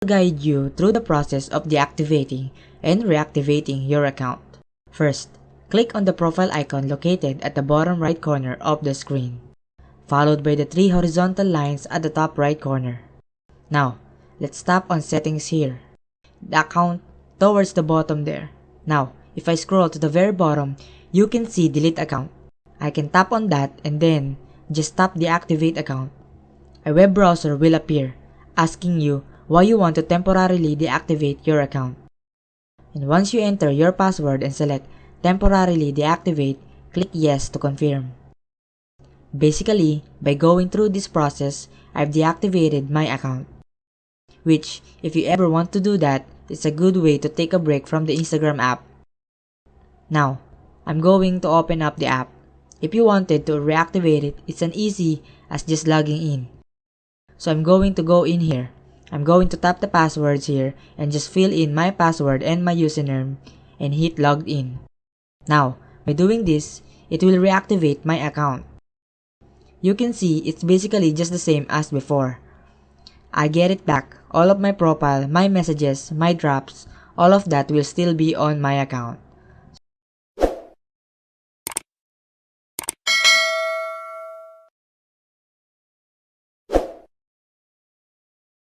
guide you through the process of deactivating and reactivating your account. First, click on the profile icon located at the bottom right corner of the screen, followed by the 3 horizontal lines at the top right corner. Now, let's tap on settings here. The account towards the bottom there. Now, if I scroll to the very bottom, you can see delete account. I can tap on that and then just tap deactivate account. A web browser will appear asking you why you want to temporarily deactivate your account. And once you enter your password and select temporarily deactivate, click yes to confirm. Basically, by going through this process, I've deactivated my account. Which, if you ever want to do that, is a good way to take a break from the Instagram app. Now, I'm going to open up the app. If you wanted to reactivate it, it's as easy as just logging in. So I'm going to go in here. I'm going to tap the passwords here and just fill in my password and my username and hit logged in. Now, by doing this, it will reactivate my account. You can see it's basically just the same as before. I get it back. All of my profile, my messages, my drafts, all of that will still be on my account.